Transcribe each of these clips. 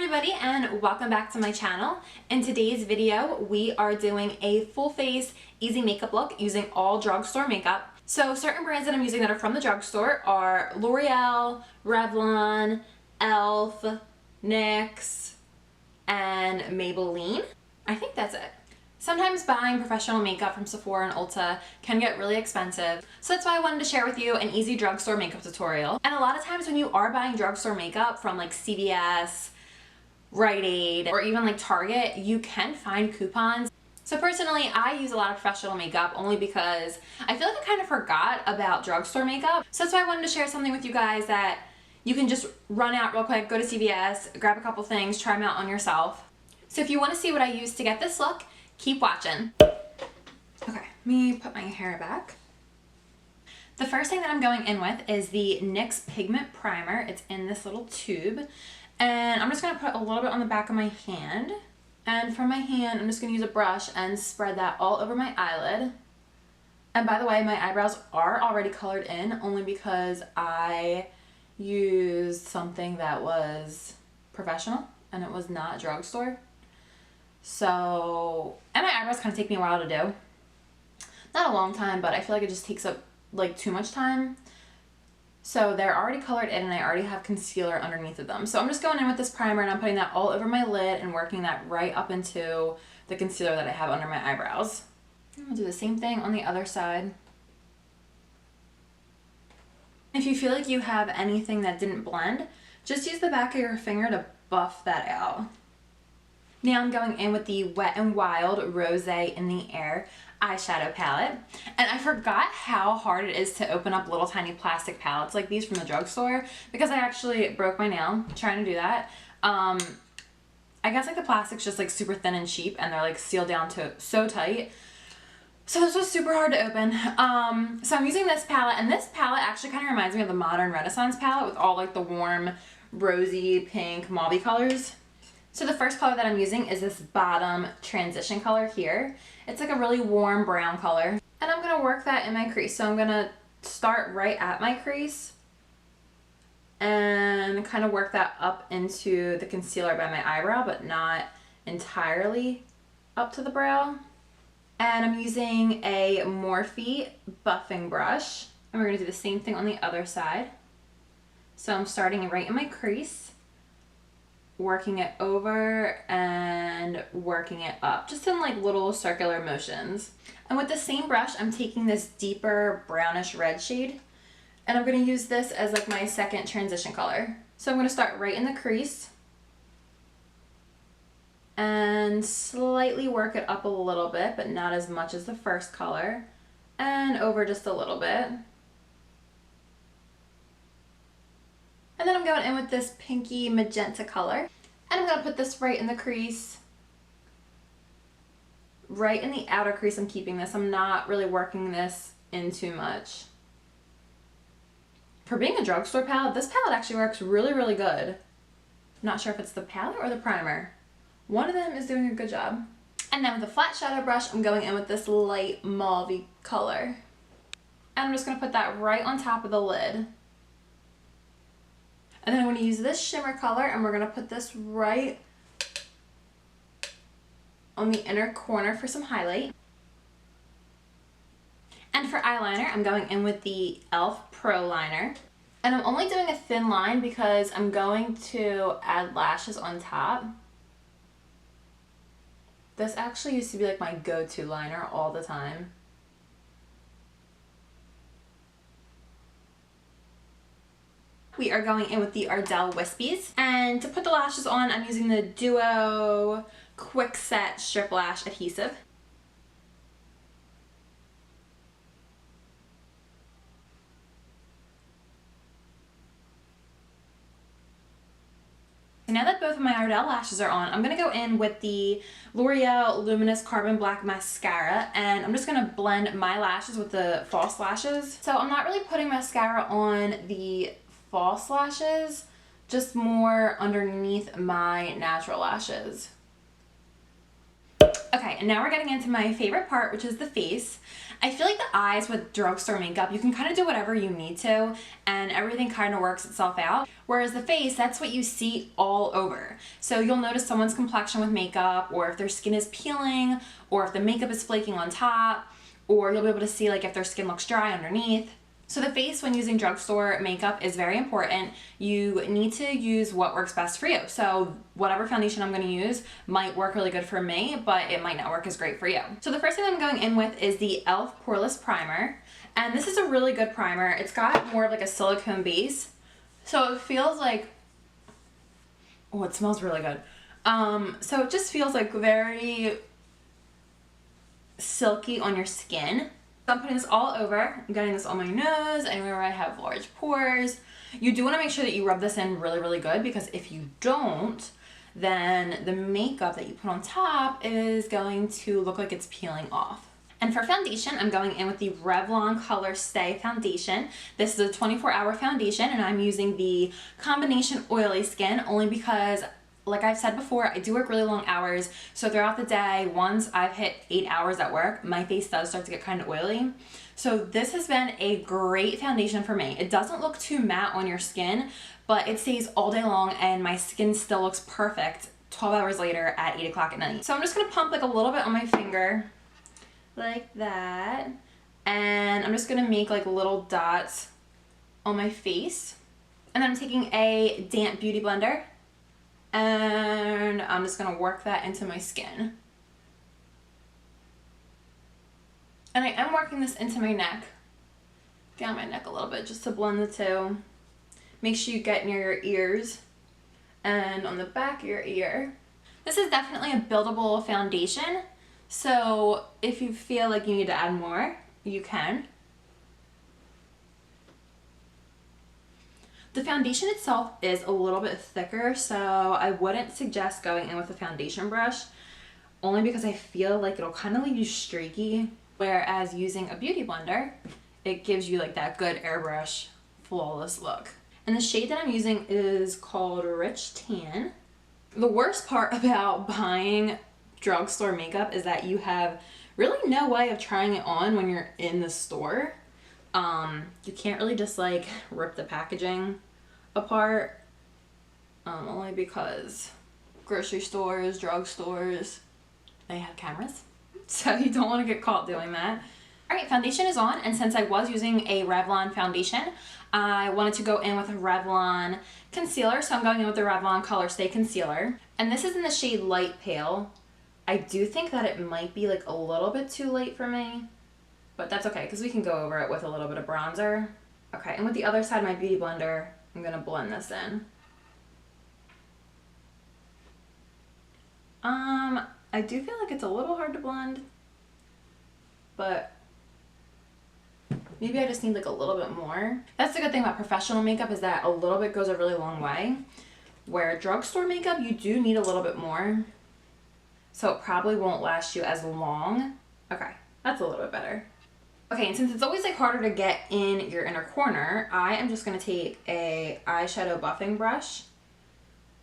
everybody, and welcome back to my channel. In today's video, we are doing a full face easy makeup look using all drugstore makeup. So certain brands that I'm using that are from the drugstore are L'Oreal, Revlon, ELF, NYX, and Maybelline. I think that's it. Sometimes buying professional makeup from Sephora and Ulta can get really expensive, so that's why I wanted to share with you an easy drugstore makeup tutorial. And a lot of times when you are buying drugstore makeup from like CVS, Rite Aid, or even like Target, you can find coupons. So personally, I use a lot of professional makeup only because I feel like I kind of forgot about drugstore makeup. So that's why I wanted to share something with you guys that you can just run out real quick, go to CVS, grab a couple things, try them out on yourself. So if you want to see what I use to get this look, keep watching. Okay, let me put my hair back. The first thing that I'm going in with is the NYX Pigment Primer. It's in this little tube. And I'm just going to put a little bit on the back of my hand. And from my hand, I'm just going to use a brush and spread that all over my eyelid. And by the way, my eyebrows are already colored in only because I used something that was professional and it was not drugstore. So, and my eyebrows kind of take me a while to do. Not a long time, but I feel like it just takes up like too much time. So they're already colored in and I already have concealer underneath of them. So I'm just going in with this primer and I'm putting that all over my lid and working that right up into the concealer that I have under my eyebrows. I'm going to do the same thing on the other side. If you feel like you have anything that didn't blend, just use the back of your finger to buff that out. Now I'm going in with the Wet n Wild Rosé in the Air eyeshadow palette. And I forgot how hard it is to open up little tiny plastic palettes like these from the drugstore because I actually broke my nail trying to do that. I guess like the plastic's just like super thin and cheap and they're like sealed down to so tight. So this was super hard to open. So I'm using this palette, and this palette actually kind of reminds me of the Modern Renaissance palette with all like the warm rosy pink mauve colors. So the first color that I'm using is this bottom transition color here. It's like a really warm brown color. And I'm going to work that in my crease. So I'm going to start right at my crease and kind of work that up into the concealer by my eyebrow, but not entirely up to the brow. And I'm using a Morphe buffing brush. And we're going to do the same thing on the other side. So I'm starting right in my crease, working it over and working it up, just in like little circular motions. And with the same brush, I'm taking this deeper brownish red shade, and I'm gonna use this as like my second transition color. So I'm gonna start right in the crease and slightly work it up a little bit, but not as much as the first color, and over just a little bit. And then I'm going in with this pinky magenta color. And I'm going to put this right in the crease. Right in the outer crease I'm keeping this. I'm not really working this in too much. For being a drugstore palette, this palette actually works really, really good. I'm not sure if it's the palette or the primer. One of them is doing a good job. And then with a flat shadow brush, I'm going in with this light mauve color. And I'm just going to put that right on top of the lid. And then I'm going to use this shimmer color and we're going to put this right on the inner corner for some highlight. And for eyeliner, I'm going in with the ELF Pro Liner. And I'm only doing a thin line because I'm going to add lashes on top. This actually used to be like my go-to liner all the time. We are going in with the Ardell Wispies. And to put the lashes on, I'm using the Duo Quick Set Strip Lash Adhesive. So now that both of my Ardell lashes are on, I'm going to go in with the L'Oreal Luminous Carbon Black Mascara, and I'm just going to blend my lashes with the false lashes. So I'm not really putting mascara on the false lashes, just more underneath my natural lashes. Okay, and now we're getting into my favorite part, which is the face. I feel like the eyes with drugstore makeup, you can kind of do whatever you need to and everything kind of works itself out. Whereas the face, that's what you see all over. So you'll notice someone's complexion with makeup, or if their skin is peeling, or if the makeup is flaking on top, or you'll be able to see like if their skin looks dry underneath. So the face when using drugstore makeup is very important. You need to use what works best for you. So whatever foundation I'm gonna use might work really good for me, but it might not work as great for you. So the first thing I'm going in with is the e.l.f. Poreless Primer. And this is a really good primer. It's got more of like a silicone base. So it feels like, oh, it smells really good. So it just feels like very silky on your skin. So I'm putting this all over. I'm getting this on my nose, anywhere where I have large pores. You do want to make sure that you rub this in really, really good, because if you don't, then the makeup that you put on top is going to look like it's peeling off. And for foundation, I'm going in with the Revlon Color Stay Foundation. This is a 24-hour foundation, and I'm using the combination oily skin only because, like I've said before, I do work really long hours. So throughout the day, once I've hit 8 hours at work, my face does start to get kind of oily. So this has been a great foundation for me. It doesn't look too matte on your skin, but it stays all day long and my skin still looks perfect 12 hours later at 8 o'clock at night. So I'm just gonna pump like a little bit on my finger, like that. And I'm just gonna make like little dots on my face. And then I'm taking a damp beauty blender, and I'm just gonna work that into my skin. And I am working this into my neck, down my neck a little bit, just to blend the two. Make sure you get near your ears and on the back of your ear. This is definitely a buildable foundation, so if you feel like you need to add more, you can. The foundation itself is a little bit thicker, so I wouldn't suggest going in with a foundation brush, only because I feel like it'll kind of leave you streaky, whereas using a beauty blender, it gives you like that good airbrush, flawless look. And the shade that I'm using is called Rich Tan. The worst part about buying drugstore makeup is that you have really no way of trying it on when you're in the store. You can't really just like rip the packaging apart, only because grocery stores, drugstores, they have cameras, so you don't want to get caught doing that. Alright, foundation is on, and since I was using a Revlon foundation, I wanted to go in with a Revlon concealer, so I'm going in with the Revlon Color Stay Concealer. And this is in the shade Light Pale. I do think that it might be like a little bit too light for me, but that's okay, because we can go over it with a little bit of bronzer. Okay, and with the other side of my beauty blender, I'm going to blend this in. I do feel like it's a little hard to blend, but maybe I just need like a little bit more. That's the good thing about professional makeup, is that a little bit goes a really long way. Where drugstore makeup, you do need a little bit more, so it probably won't last you as long. Okay, that's a little bit better. Okay, and since it's always like harder to get in your inner corner, I am just gonna take a eyeshadow buffing brush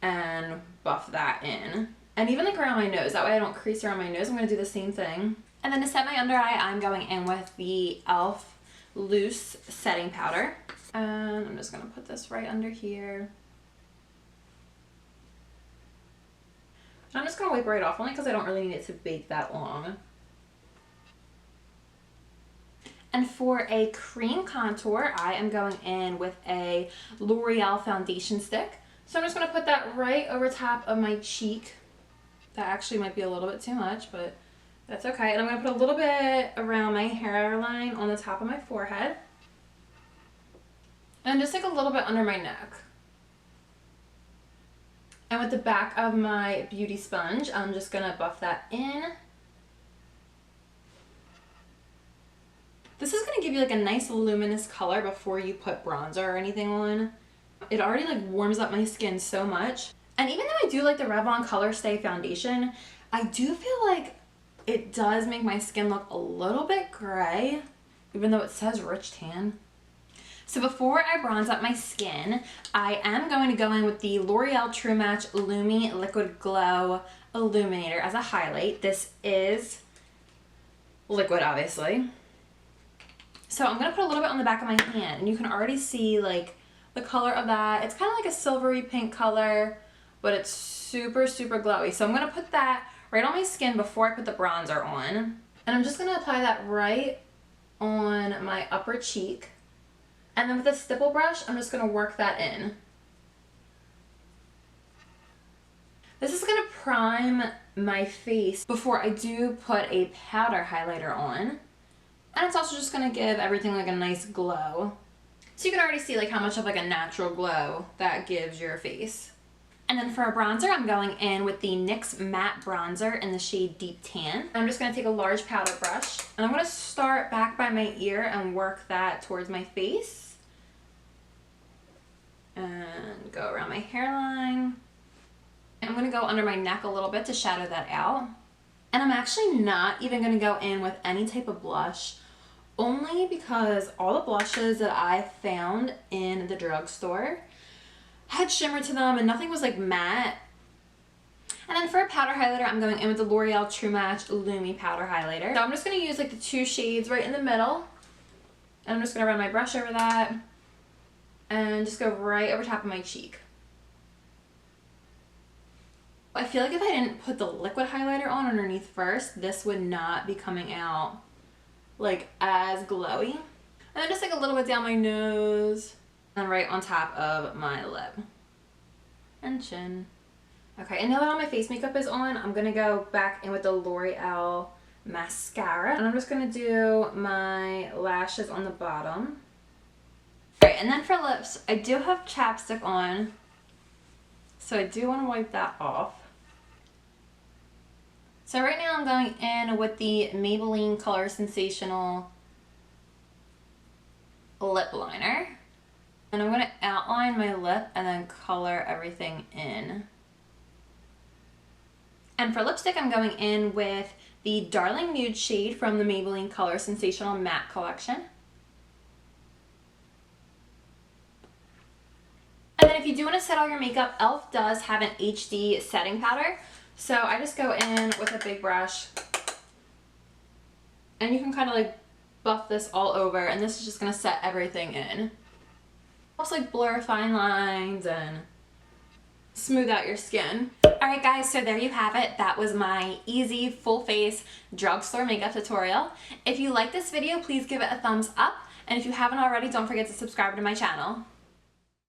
and buff that in. And even like around my nose, that way I don't crease around my nose. I'm gonna do the same thing. And then to set my under eye, I'm going in with the e.l.f. Loose Setting Powder. And I'm just gonna put this right under here. And I'm just gonna wipe right off, only because I don't really need it to bake that long. And for a cream contour, I am going in with a L'Oreal foundation stick. So I'm just gonna put that right over top of my cheek. That actually might be a little bit too much, but that's okay. And I'm gonna put a little bit around my hairline on the top of my forehead. And just like a little bit under my neck. And with the back of my beauty sponge, I'm just gonna buff that in. This is gonna give you like a nice luminous color before you put bronzer or anything on. It already like warms up my skin so much. And even though I do like the Revlon Color Stay Foundation, I do feel like it does make my skin look a little bit gray, even though it says Rich Tan. So before I bronze up my skin, I am going to go in with the L'Oreal True Match Lumi Liquid Glow Illuminator as a highlight. This is liquid, obviously. So I'm going to put a little bit on the back of my hand, and you can already see like the color of that. It's kind of like a silvery pink color, but it's super, super glowy. So I'm going to put that right on my skin before I put the bronzer on. And I'm just going to apply that right on my upper cheek. And then with a stipple brush, I'm just going to work that in. This is going to prime my face before I do put a powder highlighter on. And it's also just going to give everything like a nice glow. So you can already see like how much of like a natural glow that gives your face. And then for a bronzer, I'm going in with the NYX Matte Bronzer in the shade Deep Tan. I'm just going to take a large powder brush, and I'm going to start back by my ear and work that towards my face. And go around my hairline. I'm going to go under my neck a little bit to shadow that out. And I'm actually not even going to go in with any type of blush, only because all the blushes that I found in the drugstore had shimmer to them and nothing was like matte. And then for a powder highlighter, I'm going in with the L'Oreal True Match Lumi Powder Highlighter. So I'm just going to use like the two shades right in the middle. And I'm just going to run my brush over that and just go right over top of my cheek. I feel like if I didn't put the liquid highlighter on underneath first, this would not be coming out like as glowy. And then just like a little bit down my nose. And right on top of my lip and chin. Okay, and now that all my face makeup is on, I'm going to go back in with the L'Oreal mascara. And I'm just going to do my lashes on the bottom. Alright, and then for lips, I do have chapstick on. So I do want to wipe that off. So right now I'm going in with the Maybelline Color Sensational lip liner. And I'm going to outline my lip and then color everything in. And for lipstick, I'm going in with the Darling Nude shade from the Maybelline Color Sensational Matte Collection. And then if you do want to set all your makeup, e.l.f. does have an HD setting powder. So I just go in with a big brush. And you can kind of like buff this all over. And this is just going to set everything in. Helps like blur fine lines and smooth out your skin. Alright guys, so there you have it. That was my easy full face drugstore makeup tutorial. If you like this video, please give it a thumbs up. And if you haven't already, don't forget to subscribe to my channel.